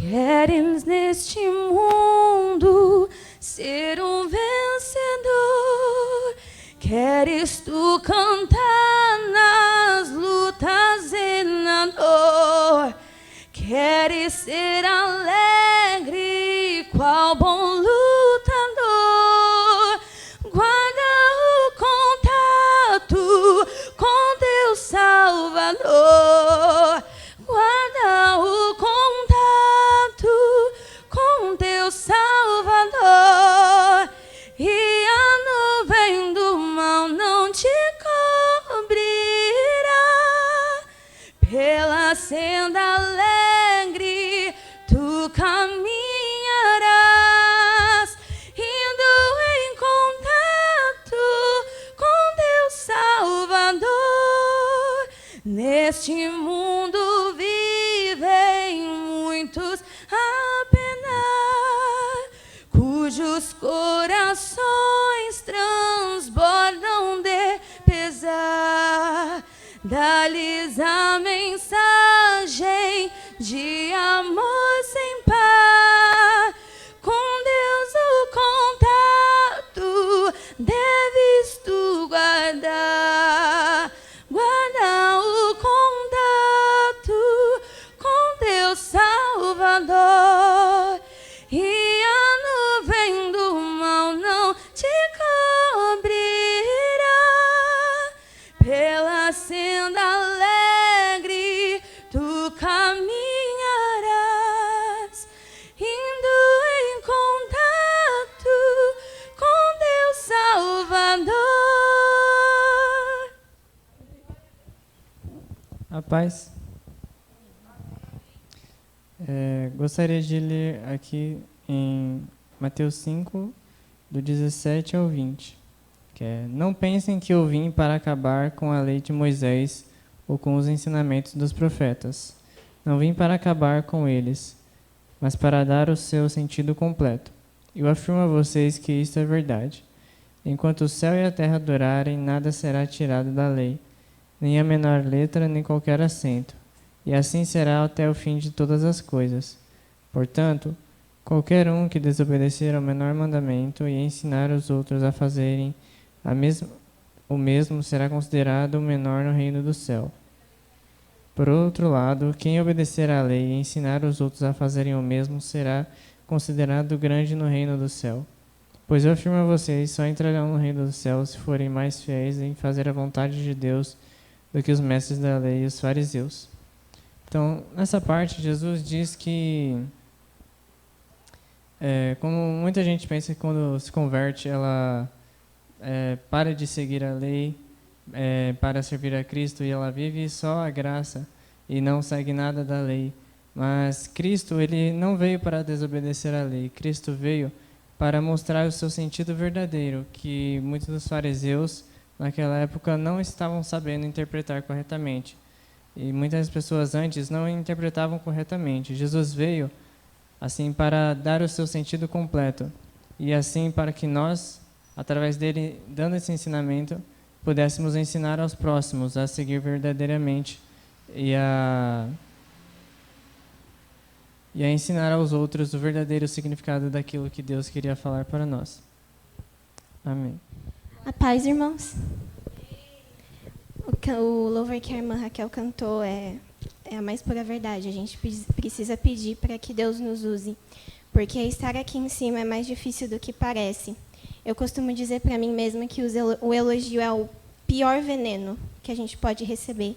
Queres neste mundo ser um vencedor? Queres tu cantar nas lutas e na dor? Queres ser alegre, qual bom lutador? Guarda o contato com teu Salvador. Guarda o contato com teu Salvador. E a nuvem do mal não te cobrirá. Pela senda alegre tu caminharás, indo em contato com teu Salvador. Neste mundo vivem muitos a penar, cujos corações transbordam de pesar. Dá-lhes a mensagem de amor sem par. Com Deus o contato deves tu guardar. Guarda o contato com teu Salvador. E a nuvem do mal não te cobrirá. Pela senda alegre tu caminharás, indo em contato com teu Salvador. A paz. Gostaria de ler aqui em Mateus 5, do 17 ao 20. Que é: não pensem que eu vim para acabar com a lei de Moisés ou com os ensinamentos dos profetas. Não vim para acabar com eles, mas para dar o seu sentido completo. Eu afirmo a vocês que isto é verdade. Enquanto o céu e a terra durarem, nada será tirado da lei, nem a menor letra, nem qualquer acento. E assim será até o fim de todas as coisas. Portanto, qualquer um que desobedecer ao menor mandamento e ensinar os outros a fazerem o mesmo será considerado o menor no reino do céu. Por outro lado, quem obedecer à lei e ensinar os outros a fazerem o mesmo será considerado grande no reino do céu. Pois eu afirmo a vocês, só entrarão no reino do céu se forem mais fiéis em fazer a vontade de Deus do que os mestres da lei e os fariseus. Então, nessa parte, Jesus diz que, como muita gente pensa que quando se converte, ela para de seguir a lei, para servir a Cristo, e ela vive só a graça e não segue nada da lei. Mas Cristo, ele não veio para desobedecer a lei. Cristo veio para mostrar o seu sentido verdadeiro, que muitos dos fariseus naquela época não estavam sabendo interpretar corretamente. E muitas pessoas antes não interpretavam corretamente. Jesus veio assim para dar o seu sentido completo, e assim para que nós, através dele, dando esse ensinamento, pudéssemos ensinar aos próximos a seguir verdadeiramente e a ensinar aos outros o verdadeiro significado daquilo que Deus queria falar para nós. Amém. A paz, irmãos. O louvor que a irmã Raquel cantou é a mais pura verdade. A gente precisa pedir para que Deus nos use, porque estar aqui em cima é mais difícil do que parece. Eu costumo dizer para mim mesma que o elogio é o pior veneno que a gente pode receber,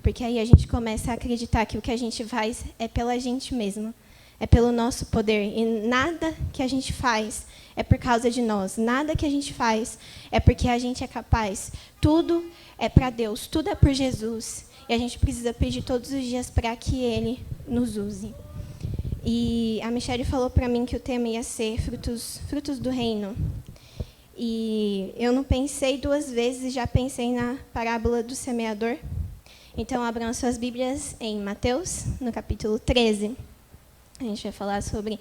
porque aí a gente começa a acreditar que o que a gente faz é pela gente mesma, é pelo nosso poder, e nada que a gente faz é por causa de nós, nada que a gente faz é porque a gente é capaz, tudo é para Deus, tudo é por Jesus, e a gente precisa pedir todos os dias para que Ele nos use. E a Michelle falou para mim que o tema ia ser frutos do reino. E eu não pensei duas vezes, já pensei na parábola do semeador. Então, abram as suas Bíblias em Mateus, no capítulo 13. A gente vai falar sobre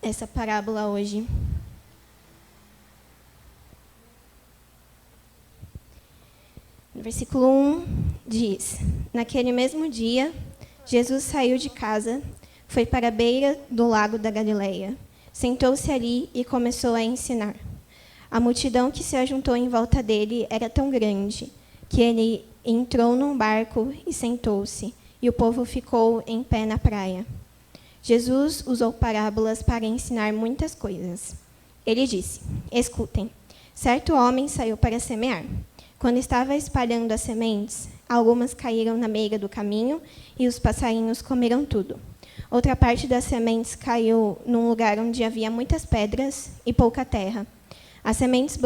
essa parábola hoje. No versículo 1 diz: naquele mesmo dia, Jesus saiu de casa, foi para a beira do lago da Galileia. Sentou-se ali e começou a ensinar. A multidão que se ajuntou em volta dele era tão grande que ele entrou num barco e sentou-se, e o povo ficou em pé na praia. Jesus usou parábolas para ensinar muitas coisas. Ele disse: escutem, certo homem saiu para semear. Quando estava espalhando as sementes, algumas caíram na beira do caminho e os passarinhos comeram tudo. Outra parte das sementes caiu num lugar onde havia muitas pedras e pouca terra. As sementes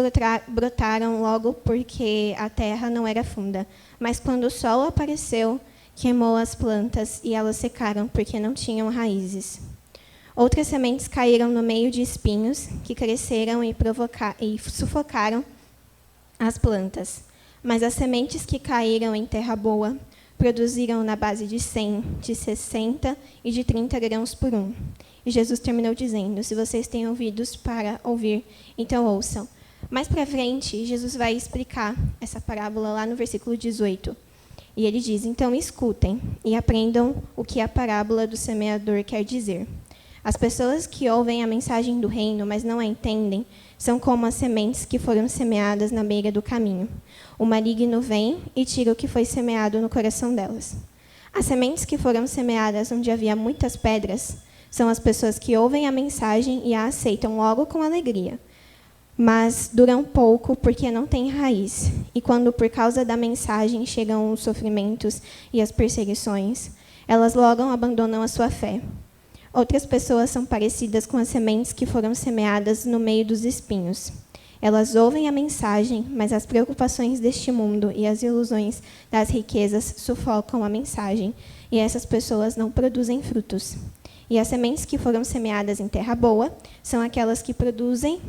brotaram logo porque a terra não era funda, mas quando o sol apareceu, queimou as plantas e elas secaram porque não tinham raízes. Outras sementes caíram no meio de espinhos que cresceram e sufocaram as plantas. Mas as sementes que caíram em terra boa produziram na base de 100, de 60 e de 30 grãos por um. E Jesus terminou dizendo: se vocês têm ouvidos para ouvir, então ouçam. Mais para frente, Jesus vai explicar essa parábola lá no versículo 18. E ele diz: então escutem e aprendam o que a parábola do semeador quer dizer. As pessoas que ouvem a mensagem do reino, mas não a entendem, são como as sementes que foram semeadas na beira do caminho. O maligno vem e tira o que foi semeado no coração delas. As sementes que foram semeadas onde havia muitas pedras são as pessoas que ouvem a mensagem e a aceitam logo com alegria. Mas duram pouco porque não têm raiz. E quando, por causa da mensagem, chegam os sofrimentos e as perseguições, elas logo abandonam a sua fé. Outras pessoas são parecidas com as sementes que foram semeadas no meio dos espinhos. Elas ouvem a mensagem, mas as preocupações deste mundo e as ilusões das riquezas sufocam a mensagem, e essas pessoas não produzem frutos. E as sementes que foram semeadas em terra boa são aquelas que produzem...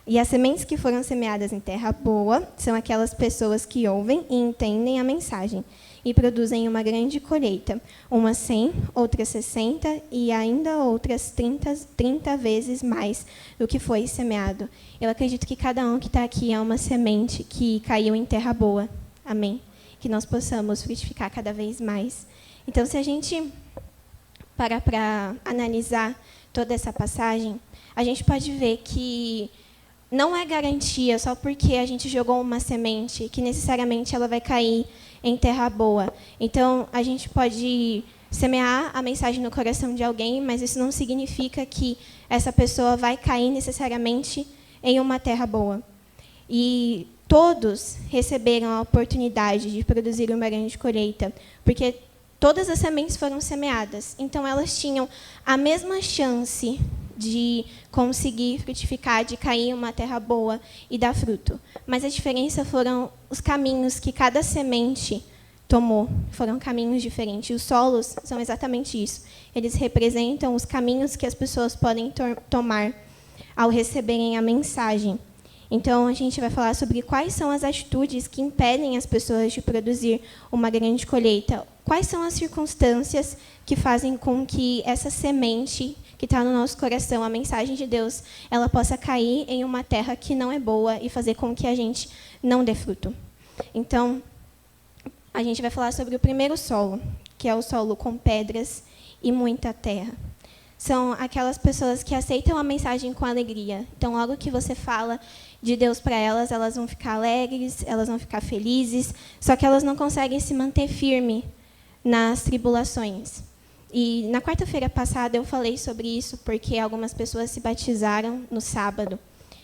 E as sementes que foram semeadas em terra boa são aquelas pessoas que ouvem e entendem a mensagem e produzem uma grande colheita, umas 100, outras 60 e ainda outras 30 vezes mais do que foi semeado. Eu acredito que cada um que está aqui é uma semente que caiu em terra boa. Amém? Que nós possamos frutificar cada vez mais. Então, se a gente parar para analisar toda essa passagem, a gente pode ver que não é garantia só porque a gente jogou uma semente que necessariamente ela vai cair em terra boa. Então, a gente pode semear a mensagem no coração de alguém, mas isso não significa que essa pessoa vai cair necessariamente em uma terra boa. E todos receberam a oportunidade de produzir uma grande colheita, porque todas as sementes foram semeadas. Então, elas tinham a mesma chance de conseguir frutificar, de cair em uma terra boa e dar fruto. Mas a diferença foram os caminhos que cada semente tomou. Foram caminhos diferentes. Os solos são exatamente isso. Eles representam os caminhos que as pessoas podem tomar ao receberem a mensagem. Então, a gente vai falar sobre quais são as atitudes que impedem as pessoas de produzir uma grande colheita. Quais são as circunstâncias que fazem com que essa semente que está no nosso coração, a mensagem de Deus, ela possa cair em uma terra que não é boa e fazer com que a gente não dê fruto. Então, a gente vai falar sobre o primeiro solo, que é o solo com pedras e muita terra. São aquelas pessoas que aceitam a mensagem com alegria. Então, logo que você fala de Deus para elas, elas vão ficar alegres, elas vão ficar felizes, só que elas não conseguem se manter firme nas tribulações. E na quarta-feira passada eu falei sobre isso porque algumas pessoas se batizaram no sábado.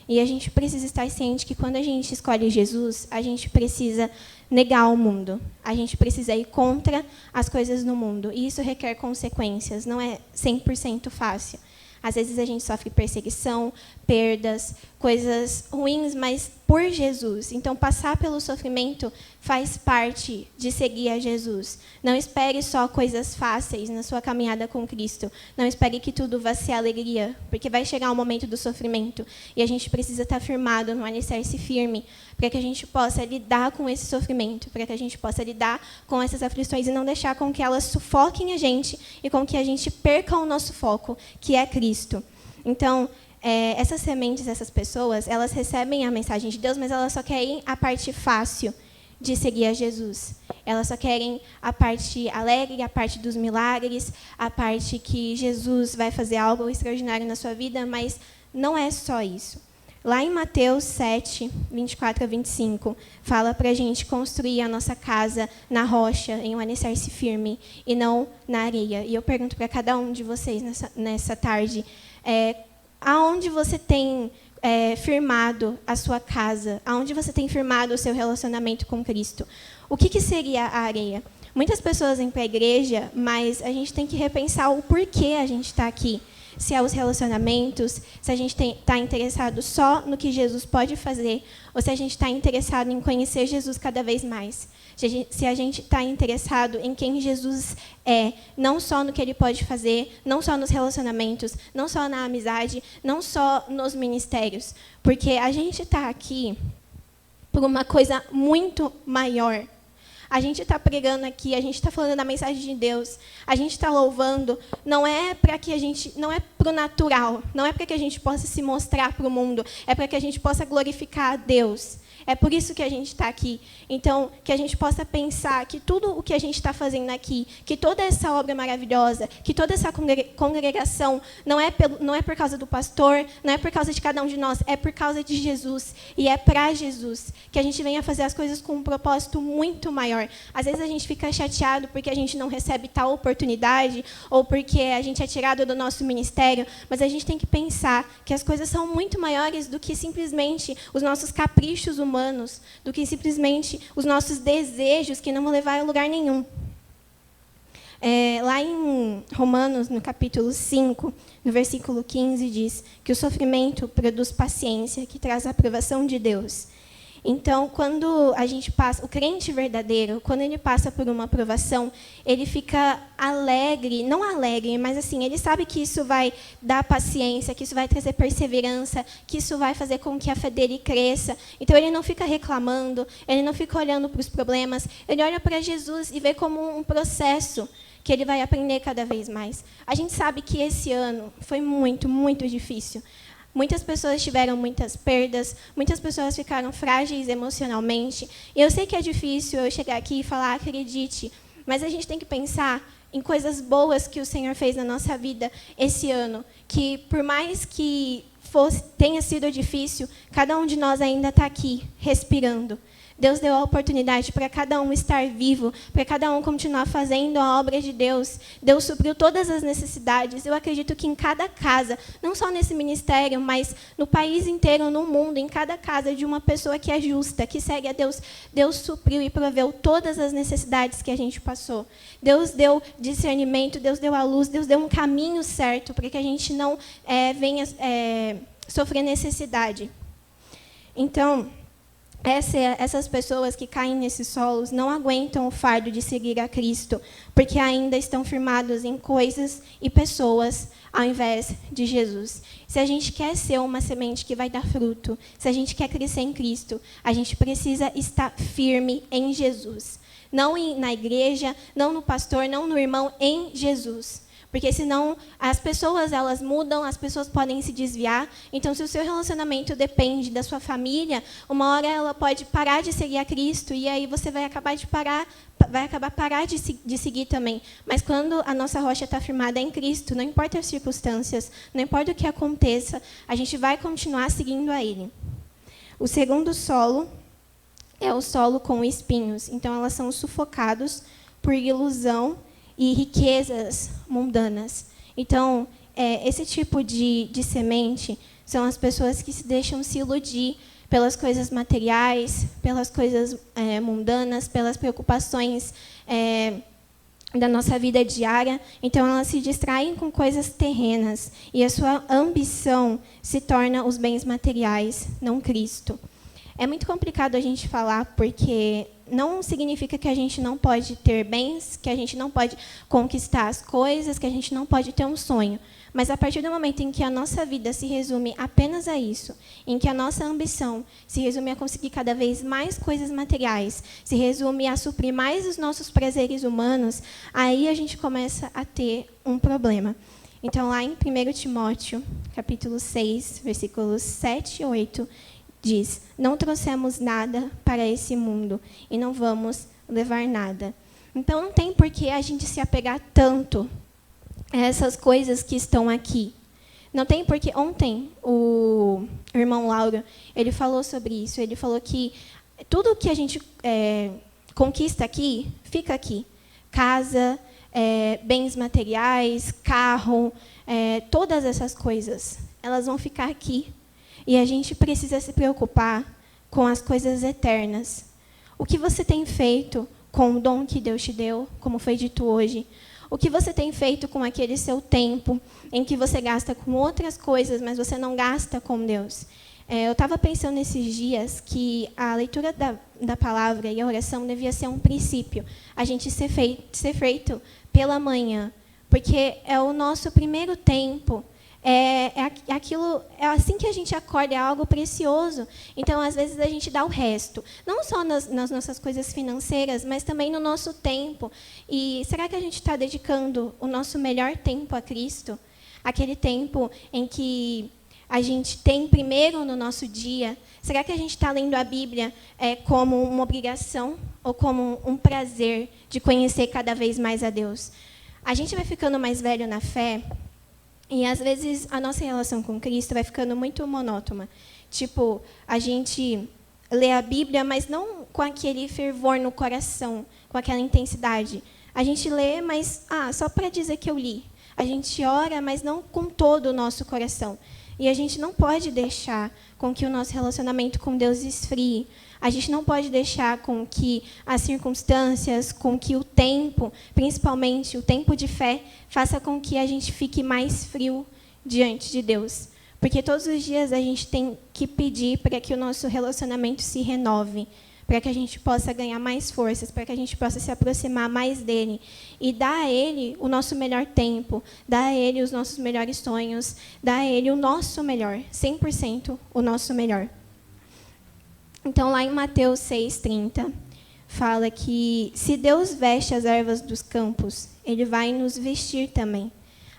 E a gente precisa estar ciente que quando a gente escolhe Jesus, a gente precisa negar o mundo. A gente precisa ir contra as coisas no mundo. E isso requer consequências, não é 100% fácil. Às vezes a gente sofre perseguição, perdas, coisas ruins, mas por Jesus. Então, passar pelo sofrimento faz parte de seguir a Jesus. Não espere só coisas fáceis na sua caminhada com Cristo. Não espere que tudo vá ser alegria, porque vai chegar o momento do sofrimento. E a gente precisa estar firmado no alicerce firme, para que a gente possa lidar com esse sofrimento, para que a gente possa lidar com essas aflições e não deixar com que elas sufoquem a gente e com que a gente perca o nosso foco, que é Cristo. Então, essas sementes, essas pessoas, elas recebem a mensagem de Deus, mas elas só querem a parte fácil de seguir a Jesus. Elas só querem a parte alegre, a parte dos milagres, a parte que Jesus vai fazer algo extraordinário na sua vida, mas não é só isso. Lá em Mateus 7, 24 a 25, fala para a gente construir a nossa casa na rocha, em um alicerce firme, e não na areia. E eu pergunto para cada um de vocês nessa tarde, aonde você tem firmado a sua casa? Aonde você tem firmado o seu relacionamento com Cristo? O que seria a areia? Muitas pessoas vêm para a igreja, mas a gente tem que repensar o porquê a gente está aqui. Se é os relacionamentos, se a gente está interessado só no que Jesus pode fazer, ou se a gente está interessado em conhecer Jesus cada vez mais. Se a gente está interessado em quem Jesus é, não só no que ele pode fazer, não só nos relacionamentos, não só na amizade, não só nos ministérios. Porque a gente está aqui por uma coisa muito maior. A gente está pregando aqui, a gente está falando da mensagem de Deus, a gente está louvando, não é para que a gente, não é para o natural, não é para que a gente possa se mostrar para o mundo, é para que a gente possa glorificar a Deus. É por isso que a gente está aqui. Então, que a gente possa pensar que tudo o que a gente está fazendo aqui, que toda essa obra maravilhosa, que toda essa congregação, não é por causa do pastor, não é por causa de cada um de nós, é por causa de Jesus. E é para Jesus. Que a gente venha fazer as coisas com um propósito muito maior. Às vezes a gente fica chateado porque a gente não recebe tal oportunidade, ou porque a gente é tirado do nosso ministério, mas a gente tem que pensar que as coisas são muito maiores do que simplesmente os nossos caprichos humanos, do que simplesmente os nossos desejos que não vão levar a lugar nenhum. Lá em Romanos, no capítulo 5, no versículo 15, diz que o sofrimento produz paciência, que traz a aprovação de Deus. Então, quando a gente passa, o crente verdadeiro, quando ele passa por uma aprovação, ele fica alegre, não alegre, mas assim, ele sabe que isso vai dar paciência, que isso vai trazer perseverança, que isso vai fazer com que a fé dele cresça. Então, ele não fica reclamando, ele não fica olhando para os problemas, ele olha para Jesus e vê como um processo que ele vai aprender cada vez mais. A gente sabe que esse ano foi muito, muito difícil. Muitas pessoas tiveram muitas perdas, muitas pessoas ficaram frágeis emocionalmente. E eu sei que é difícil eu chegar aqui e falar, acredite, mas a gente tem que pensar em coisas boas que o Senhor fez na nossa vida esse ano, que por mais que tenha sido difícil, cada um de nós ainda está aqui, respirando. Deus deu a oportunidade para cada um estar vivo, para cada um continuar fazendo a obra de Deus. Deus supriu todas as necessidades. Eu acredito que em cada casa, não só nesse ministério, mas no país inteiro, no mundo, em cada casa de uma pessoa que é justa, que segue a Deus, Deus supriu e proveu todas as necessidades que a gente passou. Deus deu discernimento, Deus deu a luz, Deus deu um caminho certo para que a gente não venha sofrer necessidade. Então, essas pessoas que caem nesses solos não aguentam o fardo de seguir a Cristo, porque ainda estão firmados em coisas e pessoas, ao invés de Jesus. Se a gente quer ser uma semente que vai dar fruto, se a gente quer crescer em Cristo, a gente precisa estar firme em Jesus. Não na igreja, não no pastor, não no irmão, em Jesus. Porque senão as pessoas elas mudam, as pessoas podem se desviar. Então, se o seu relacionamento depende da sua família, uma hora ela pode parar de seguir a Cristo e aí você vai acabar parar de seguir também. Mas quando a nossa rocha está firmada em Cristo, não importa as circunstâncias, não importa o que aconteça, a gente vai continuar seguindo a Ele. O segundo solo é o solo com espinhos. Então, elas são sufocados por ilusão e riquezas mundanas. Então, esse tipo de semente são as pessoas que se deixam se iludir pelas coisas materiais, pelas coisas mundanas, pelas preocupações da nossa vida diária. Então, elas se distraem com coisas terrenas e a sua ambição se torna os bens materiais, não Cristo. É muito complicado a gente falar, porque não significa que a gente não pode ter bens, que a gente não pode conquistar as coisas, que a gente não pode ter um sonho. Mas a partir do momento em que a nossa vida se resume apenas a isso, em que a nossa ambição se resume a conseguir cada vez mais coisas materiais, se resume a suprir mais os nossos prazeres humanos, aí a gente começa a ter um problema. Então, lá em 1 Timóteo, capítulo 6, versículos 7 e 8, diz: não trouxemos nada para esse mundo e não vamos levar nada. Então, não tem por que a gente se apegar tanto a essas coisas que estão aqui. Não tem por que... Ontem, o irmão Lauro, ele falou sobre isso. Ele falou que tudo que a gente conquista aqui, fica aqui. Casa, bens materiais, carro, todas essas coisas, elas vão ficar aqui. E a gente precisa se preocupar com as coisas eternas. O que você tem feito com o dom que Deus te deu, como foi dito hoje? O que você tem feito com aquele seu tempo em que você gasta com outras coisas, mas você não gasta com Deus? Eu estava pensando nesses dias que a leitura da palavra e a oração devia ser um princípio. A gente ser feito pela manhã, porque é o nosso primeiro tempo. É assim que a gente acorda, é algo precioso. Então, às vezes, a gente dá o resto. Não só nas nossas coisas financeiras, mas também no nosso tempo. E será que a gente está dedicando o nosso melhor tempo a Cristo? Aquele tempo em que a gente tem primeiro no nosso dia? Será que a gente está lendo a Bíblia como uma obrigação ou como um prazer de conhecer cada vez mais a Deus? A gente vai ficando mais velho na fé, e, às vezes, a nossa relação com Cristo vai ficando muito monótona. Tipo, a gente lê a Bíblia, mas não com aquele fervor no coração, com aquela intensidade. A gente lê, mas só para dizer que eu li. A gente ora, mas não com todo o nosso coração. E a gente não pode deixar com que o nosso relacionamento com Deus esfrie. A gente não pode deixar com que as circunstâncias, com que o tempo, principalmente o tempo de fé, faça com que a gente fique mais frio diante de Deus. Porque todos os dias a gente tem que pedir para que o nosso relacionamento se renove, para que a gente possa ganhar mais forças, para que a gente possa se aproximar mais dele e dar a ele o nosso melhor tempo, dar a ele os nossos melhores sonhos, dar a ele o nosso melhor, 100% o nosso melhor. Então, lá em Mateus 6,30, fala que se Deus veste as ervas dos campos, ele vai nos vestir também.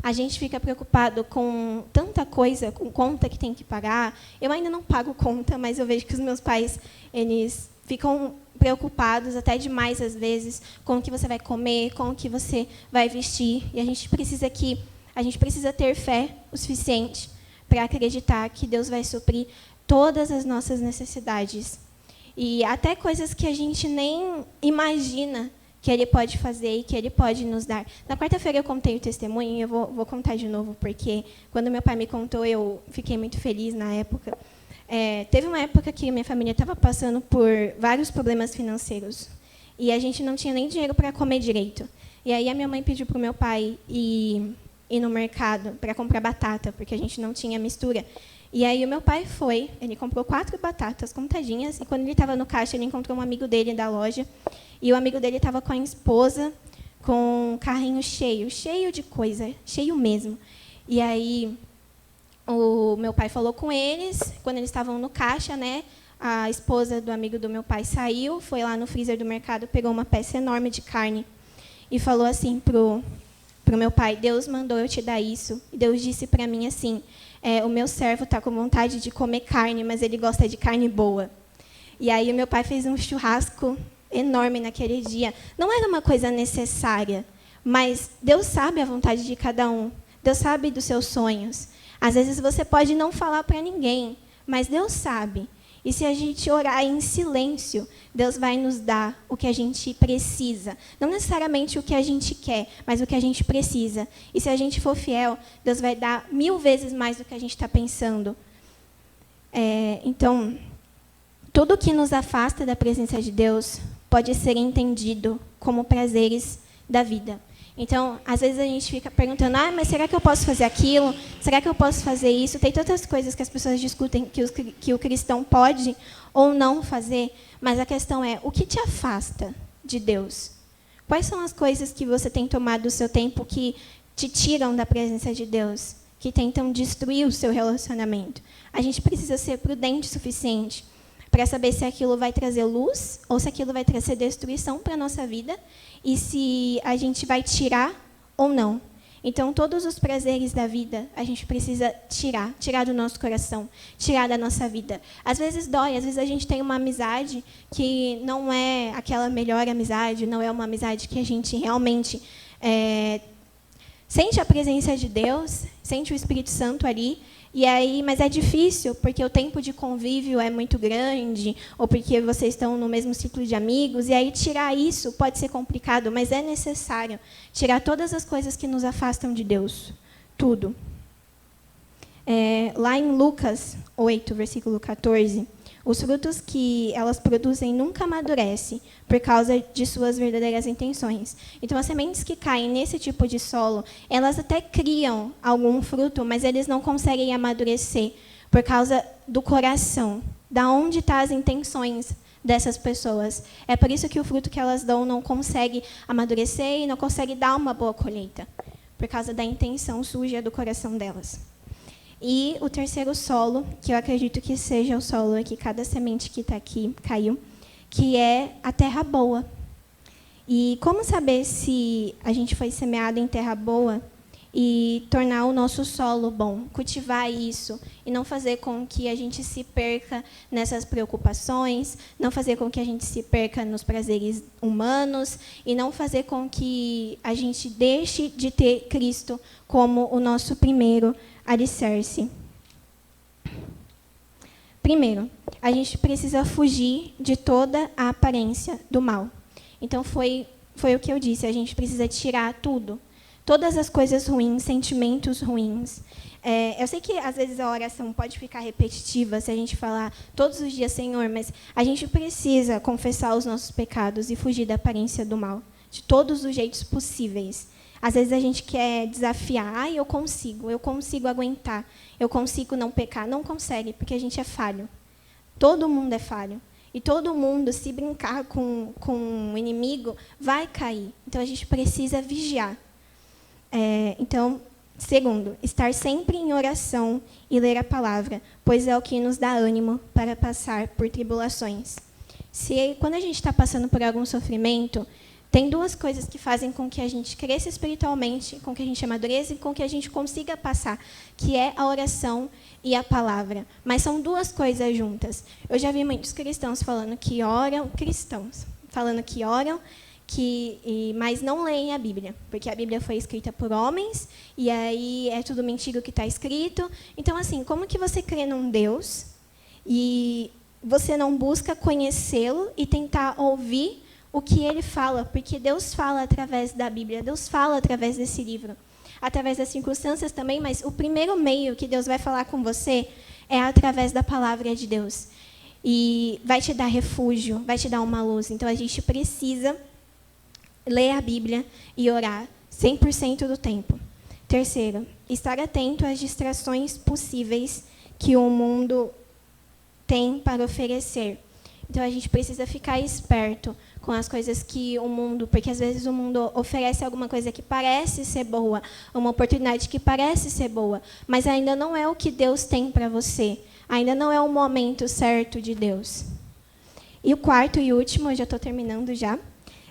A gente fica preocupado com tanta coisa, com conta que tem que pagar. Eu ainda não pago conta, mas eu vejo que os meus pais, eles ficam preocupados até demais, às vezes, com o que você vai comer, com o que você vai vestir. E a gente precisa ter fé o suficiente para acreditar que Deus vai suprir todas as nossas necessidades. E até coisas que a gente nem imagina que Ele pode fazer e que Ele pode nos dar. Na quarta-feira eu contei o testemunho, e eu vou contar de novo, porque quando meu pai me contou, eu fiquei muito feliz na época. Teve uma época que minha família estava passando por vários problemas financeiros. E a gente não tinha nem dinheiro para comer direito. E aí a minha mãe pediu para o meu pai ir no mercado para comprar batata, porque a gente não tinha mistura. E aí o meu pai foi, ele comprou 4 batatas contadinhas, e quando ele estava no caixa, ele encontrou um amigo dele da loja, e o amigo dele estava com a esposa, com um carrinho cheio de coisa, cheio mesmo. E aí o meu pai falou com eles, quando eles estavam no caixa, né, a esposa do amigo do meu pai saiu, foi lá no freezer do mercado, pegou uma peça enorme de carne e falou assim pro meu pai: Deus mandou eu te dar isso. E Deus disse para mim assim: o meu servo está com vontade de comer carne, mas ele gosta de carne boa. E aí o meu pai fez um churrasco enorme naquele dia. Não era uma coisa necessária, mas Deus sabe a vontade de cada um. Deus sabe dos seus sonhos. Às vezes você pode não falar para ninguém, mas Deus sabe. E se a gente orar em silêncio, Deus vai nos dar o que a gente precisa. Não necessariamente o que a gente quer, mas o que a gente precisa. E se a gente for fiel, Deus vai dar 1000 vezes mais do que a gente está pensando. Então, tudo que nos afasta da presença de Deus pode ser entendido como prazeres da vida. Então, às vezes a gente fica perguntando: mas será que eu posso fazer aquilo? Será que eu posso fazer isso? Tem tantas coisas que as pessoas discutem que o cristão pode ou não fazer, mas a questão é: o que te afasta de Deus? Quais são as coisas que você tem tomado o seu tempo que te tiram da presença de Deus, que tentam destruir o seu relacionamento? A gente precisa ser prudente o suficiente para saber se aquilo vai trazer luz ou se aquilo vai trazer destruição para a nossa vida, e se a gente vai tirar ou não. Então, todos os prazeres da vida, a gente precisa tirar do nosso coração, tirar da nossa vida. Às vezes dói, às vezes a gente tem uma amizade que não é aquela melhor amizade, não é uma amizade que a gente realmente sente a presença de Deus, sente o Espírito Santo ali, e aí, mas é difícil, porque o tempo de convívio é muito grande, ou porque vocês estão no mesmo ciclo de amigos, e aí tirar isso pode ser complicado, mas é necessário tirar todas as coisas que nos afastam de Deus, tudo. Lá em Lucas 8, versículo 14, os frutos que elas produzem nunca amadurecem por causa de suas verdadeiras intenções. Então, as sementes que caem nesse tipo de solo, elas até criam algum fruto, mas eles não conseguem amadurecer por causa do coração, da onde estão as intenções dessas pessoas. É por isso que o fruto que elas dão não consegue amadurecer e não consegue dar uma boa colheita, por causa da intenção suja do coração delas. E o terceiro solo, que eu acredito que seja o solo que cada semente que está aqui caiu, que é a terra boa. E como saber se a gente foi semeado em terra boa e tornar o nosso solo bom, cultivar isso e não fazer com que a gente se perca nessas preocupações, não fazer com que a gente se perca nos prazeres humanos e não fazer com que a gente deixe de ter Cristo como o nosso primeiro alicerce. Primeiro, a gente precisa fugir de toda a aparência do mal. Então, foi o que eu disse, a gente precisa tirar tudo. Todas as coisas ruins, sentimentos ruins. Eu sei que, às vezes, a oração pode ficar repetitiva se a gente falar todos os dias, Senhor, mas a gente precisa confessar os nossos pecados e fugir da aparência do mal, de todos os jeitos possíveis. Às vezes a gente quer desafiar, eu consigo aguentar, eu consigo não pecar. Não consegue, porque a gente é falho. Todo mundo é falho. E todo mundo, se brincar com o inimigo, vai cair. Então, a gente precisa vigiar. Então, segundo, estar sempre em oração e ler a palavra, pois é o que nos dá ânimo para passar por tribulações. Quando a gente está passando por algum sofrimento, tem duas coisas que fazem com que a gente cresça espiritualmente, com que a gente amadureça e com que a gente consiga passar, que é a oração e a palavra. Mas são duas coisas juntas. Eu já vi muitos cristãos falando que oram, mas não leem a Bíblia, porque a Bíblia foi escrita por homens, e aí é tudo mentira o que está escrito. Então, assim, como que você crê num Deus e você não busca conhecê-lo e tentar ouvir o que ele fala, porque Deus fala através da Bíblia, Deus fala através desse livro, através das circunstâncias também, mas o primeiro meio que Deus vai falar com você é através da palavra de Deus. E vai te dar refúgio, vai te dar uma luz. Então, a gente precisa ler a Bíblia e orar 100% do tempo. Terceiro, estar atento às distrações possíveis que o mundo tem para oferecer. Então, a gente precisa ficar esperto com as coisas que o mundo... Porque, às vezes, o mundo oferece alguma coisa que parece ser boa, uma oportunidade que parece ser boa, mas ainda não é o que Deus tem para você. Ainda não é o momento certo de Deus. E o quarto e último, eu já estou terminando já,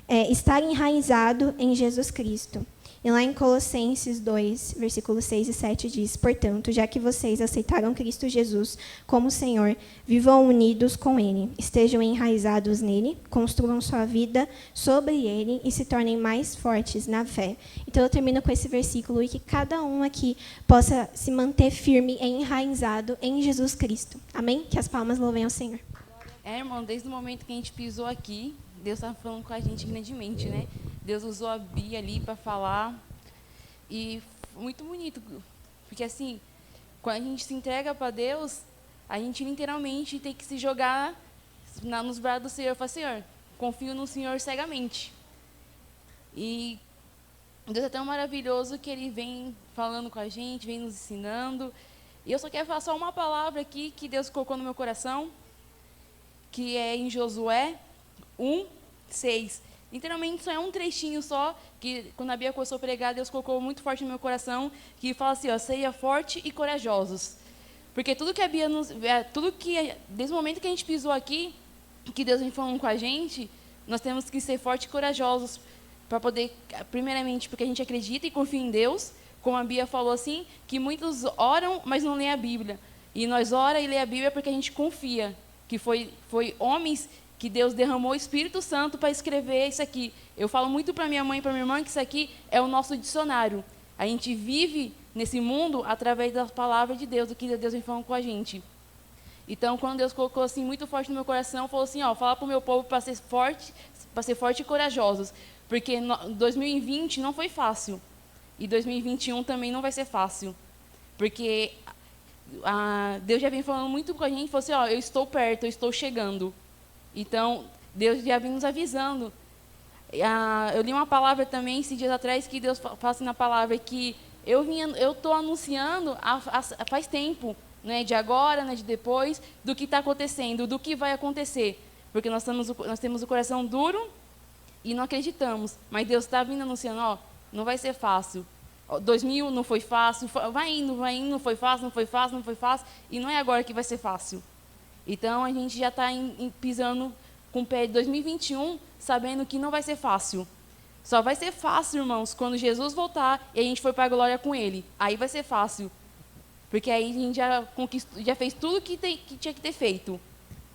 é estar enraizado em Jesus Cristo. E lá em Colossenses 2, versículos 6 e 7 diz: portanto, já que vocês aceitaram Cristo Jesus como Senhor, vivam unidos com Ele, estejam enraizados nele, construam sua vida sobre Ele e se tornem mais fortes na fé. Então, eu termino com esse versículo e que cada um aqui possa se manter firme e enraizado em Jesus Cristo. Amém? Que as palmas louvem ao Senhor. Irmão, desde o momento que a gente pisou aqui, Deus está falando com a gente grandemente, né? Deus usou a Bia ali para falar. E muito bonito. Porque, assim, quando a gente se entrega para Deus, a gente literalmente tem que se jogar nos braços do Senhor. Fala, Senhor, confio no Senhor cegamente. E Deus é tão maravilhoso que Ele vem falando com a gente, vem nos ensinando. E eu só quero falar só uma palavra aqui que Deus colocou no meu coração, que é em Josué 1:6. Literalmente só é um trechinho só, que quando a Bia começou a pregar, Deus colocou muito forte no meu coração, que fala assim, ó, seja forte e corajosos. Porque tudo que a Bia desde o momento que a gente pisou aqui, que Deus vem falando com a gente, nós temos que ser fortes e corajosos, para poder, primeiramente, porque a gente acredita e confia em Deus, como a Bia falou assim, que muitos oram, mas não leem a Bíblia. E nós ora e lê a Bíblia porque a gente confia que foi homens que Deus derramou o Espírito Santo para escrever isso aqui. Eu falo muito para minha mãe e para minha irmã que isso aqui é o nosso dicionário. A gente vive nesse mundo através da palavra de Deus, do que Deus vem falando com a gente. Então, quando Deus colocou assim muito forte no meu coração, falou assim, fala para o meu povo para ser forte e corajosos, porque 2020 não foi fácil e 2021 também não vai ser fácil, porque Deus já vem falando muito com a gente, falou assim, eu estou perto, eu estou chegando. Então, Deus já vem nos avisando. Eu li uma palavra também, esses dias atrás, que Deus fala assim na palavra, que eu estou anunciando faz tempo, né, de agora, né, de depois, do que está acontecendo, do que vai acontecer. Porque nós temos o coração duro e não acreditamos. Mas Deus está vindo anunciando, não vai ser fácil. 2000 não foi fácil, vai indo, não foi fácil, e não é agora que vai ser fácil. Então, a gente já está pisando com o pé de 2021, sabendo que não vai ser fácil. Só vai ser fácil, irmãos, quando Jesus voltar e a gente for para a glória com Ele. Aí vai ser fácil. Porque aí a gente já fez tudo que tinha que ter feito.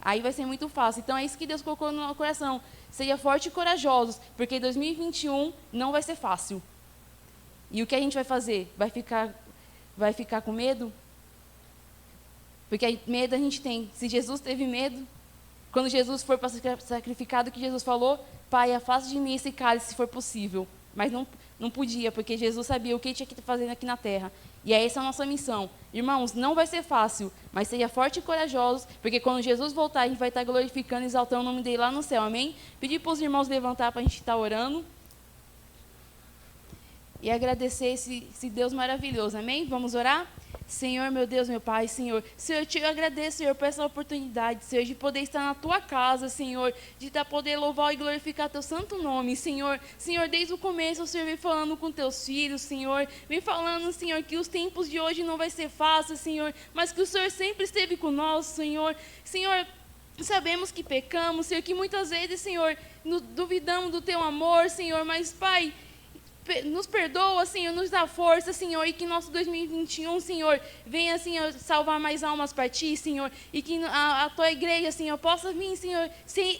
Aí vai ser muito fácil. Então, é isso que Deus colocou no nosso coração. Seja forte e corajosos, porque 2021 não vai ser fácil. E o que a gente vai fazer? Vai ficar com medo? Porque medo a gente tem. Se Jesus teve medo, quando Jesus foi para ser sacrificado, o que Jesus falou? Pai, afasta de mim esse cálice, se for possível. Mas não podia, porque Jesus sabia o que tinha que fazer aqui na terra. E essa é a nossa missão. Irmãos, não vai ser fácil, mas seja forte e corajosos, porque quando Jesus voltar, a gente vai estar glorificando e exaltando o nome dele lá no céu, amém? Pedir para os irmãos levantar para a gente estar orando. E agradecer esse Deus maravilhoso, amém? Vamos orar? Senhor, meu Deus, meu Pai, Senhor, eu te agradeço, Senhor, por essa oportunidade, Senhor, de poder estar na Tua casa, Senhor, de poder louvar e glorificar Teu santo nome, Senhor, desde o começo, o Senhor vem falando com Teus filhos, Senhor, vem falando, Senhor, que os tempos de hoje não vai ser fácil, Senhor, mas que o Senhor sempre esteve conosco, Senhor, sabemos que pecamos, Senhor, que muitas vezes, Senhor, duvidamos do Teu amor, Senhor, mas, Pai, nos perdoa, Senhor, nos dá força, Senhor, e que nosso 2021, Senhor, venha, Senhor, salvar mais almas para Ti, Senhor, e que a Tua igreja, Senhor, possa vir, Senhor,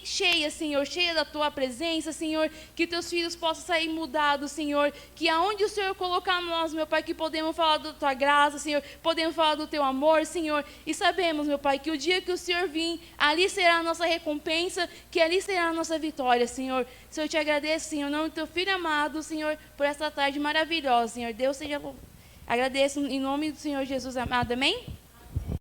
cheia, Senhor, cheia da Tua presença, Senhor, que Teus filhos possam sair mudados, Senhor, que aonde o Senhor colocar nós, meu Pai, que podemos falar da Tua graça, Senhor, podemos falar do Teu amor, Senhor, e sabemos, meu Pai, que o dia que o Senhor vir, ali será a nossa recompensa, que ali será a nossa vitória, Senhor. Senhor, eu te agradeço, Senhor, em nome do Teu Filho amado, Senhor, por essa tarde maravilhosa, Senhor. Deus seja... Agradeço em nome do Senhor Jesus amado, amém?